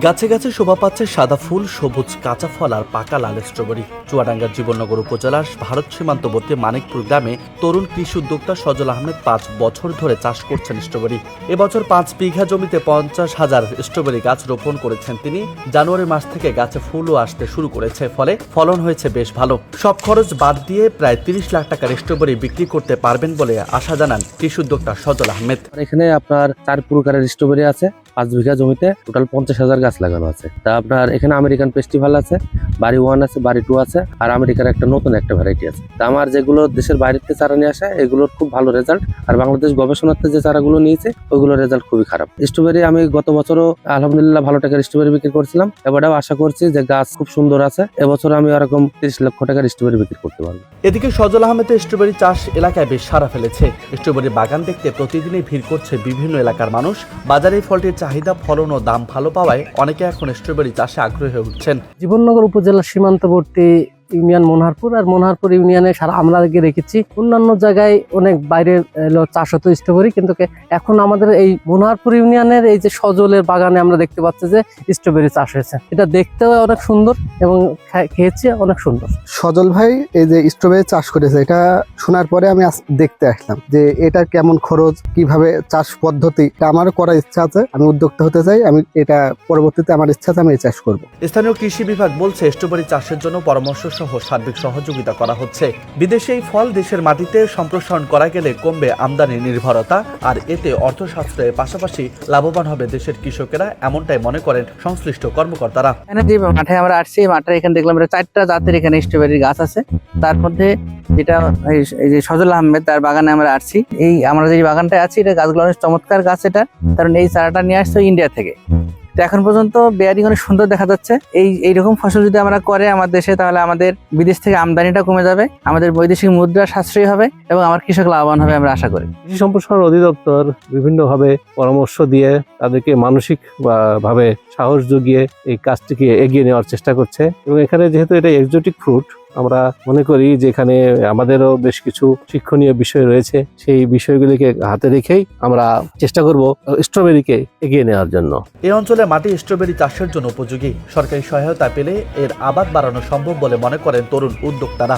গাছে গাছে শোভা পাচ্ছে সাদা ফুল, সবুজ কাঁচা ফল আর পাকা লাল স্ট্রবেরি। চুয়াডাঙ্গার জীবননগর উপজেলার ভারত সীমান্তবর্তী মানিকপুর গ্রামে তরুণ কৃষি উদ্যোক্তা সজল আহমেদ 5 বছর ধরে চাষ করছেন স্ট্রবেরি। এবছর 5 বিঘা জমিতে 50,000 স্ট্রবেরি গাছ রোপণ করেছেন তিনি। জানুয়ারি মাস থেকে গাছে ফুলও আসতে শুরু করেছে, ফলে ফলন হয়েছে বেশ ভালো। সব খরচ বাদ দিয়ে প্রায় 30 লাখ টাকার স্ট্রবেরি বিক্রি করতে পারবেন বলে আশা জানান কৃষি উদ্যোক্তা সজল আহমেদ। এখানে আপনার 4 প্রকারের স্ট্রবেরি আছে। 5 বিঘা জমিতে টোটাল 50,000 গাছ লাগানো আছে। তা আপনার এখানে আমেরিকান ফেস্টিভ্যাল আছে, বাড়ি 1 আছে, বাড়ি 2 আছে, আর আমেরিকার একটা নতুন একটা ভ্যারাইটি আছে। তা আমার যেগুলো দেশের বাইরেতে চারা নিয়ে আসে এগুলোর খুব ভালো রেজাল্ট, আর বাংলাদেশ গবেষণার্থে যে চারাগুলো নিয়েছে ওইগুলোর রেজাল্ট খুবই খারাপ। স্ট্রবেরি আমি গত বছরও আলহামদুলিল্লাহ ভালো টাকার স্ট্রবেরি বিক্রি করছিলাম। এবারেও আশা করছি যে গাছ খুব সুন্দর আছে, এবছর আমি এরকম 30 লক্ষ টাকার স্ট্রবেরি বিক্রি করতে পারবো। এদিকে সজল আহমেদের স্ট্রবেরি চাষ এলাকায় বেশ সাড়া ফেলেছে। স্ট্রবেরি বাগান দেখতে প্রতিদিনই ভিড় করছে বিভিন্ন এলাকার মানুষ। বাজারে এই ফলটির চাহিদা, ফলন ও দাম ভালো পাওয়ায় অনেকে এখন স্ট্রবেরি চাষে আগ্রহী হয়ে উঠছেন। জীবননগর উপজেলার সীমান্তবর্তী ইউনিয়ন মনোহরপুর, আর মনোহরপুর ইউনিয়নে সারা আমরা আগে দেখেছি অন্যান্য জায়গায় অনেক বাইরে চাষ হতো স্ট্রবেরি, কিন্তু এখন আমাদের এই মনোহরপুর ইউনিয়নের এই যে সজলের বাগানে আমরা দেখতে পাচ্ছি যে স্ট্রবেরি চাষ হয়েছে। এটা দেখতেও অনেক সুন্দর এবং খেয়েছি অনেক সুন্দর। সজল ভাই এই যে স্ট্রবেরি চাষ করেছে, এটা শোনার পরে আমি দেখতে আসলাম যে এটা কেমন খরচ, কিভাবে চাষ পদ্ধতি, এটা আমারও করার ইচ্ছা আছে। আমি উদ্যোক্তা হতে চাই, আমি এটা পরবর্তীতে আমার ইচ্ছা আছে আমি এই চাষ করব। স্থানীয় কৃষি বিভাগ বলছে স্ট্রবেরি চাষের জন্য পরামর্শ সহ সার্বিক সহযোগিতা করা হচ্ছে। বিদেশে এই ফল দেশের মাটিতে সম্প্রসারণ করা গেলে কমবে আমদানি নির্ভরতা, আর এতে অর্থ সাশ্রয়ের পাশাপাশি লাভবান হবে দেশের কৃষকেরা, এমনটাই মনে করেন সংশ্লিষ্ট কর্মকর্তারা। এখানে যে মাঠে আমরা আসছি, মাঠে এখানে দেখলাম 4টা জাতের এখানে স্ট্রবেরির গাছ আছে। তার মধ্যে যেটা এই যে সজল আহমেদ তার বাগানে আমরা আসছি, এই আমরা যে বাগানটায় আছি এটা গাছগুলো অনেক চমৎকার গাছ। এটা কারণ এই চারাটা নিয়ে আসছে ইন্ডিয়া থেকে। তো এখন পর্যন্ত বেয়ারিং অনেক সুন্দর দেখা যাচ্ছে। এইরকম ফসল যদি আমরা করে আমার দেশে, তাহলে আমাদের বিদেশ থেকে আমদানিটা কমে যাবে, আমাদের বৈদেশিক মুদ্রা সাশ্রয়ী হবে এবং আমার কৃষক লাভবান হবে আমরা আশা করি। কৃষি সম্প্রসারণ অধিদপ্তর বিভিন্নভাবে পরামর্শ দিয়ে তাদেরকে মানসিক ভাবে সাহস জুগিয়ে এই কাজটিকে এগিয়ে নেওয়ার চেষ্টা করছে। এবং এখানে যেহেতু এটা এক্সোটিক ফ্রুট, আমরা মনে করি যে এখানে আমাদেরও বেশ কিছু শিক্ষণীয় বিষয় রয়েছে। সেই বিষয়গুলিকে হাতে রেখেই আমরা চেষ্টা করব স্ট্রবেরিকে এগিয়ে নেওয়ার জন্য। এই অঞ্চলে মাটি স্ট্রবেরি চাষের জন্য উপযোগী। সরকারি সহায়তা পেলে এর আবাদ বাড়ানো সম্ভব বলে মনে করেন তরুণ উদ্যোক্তারা।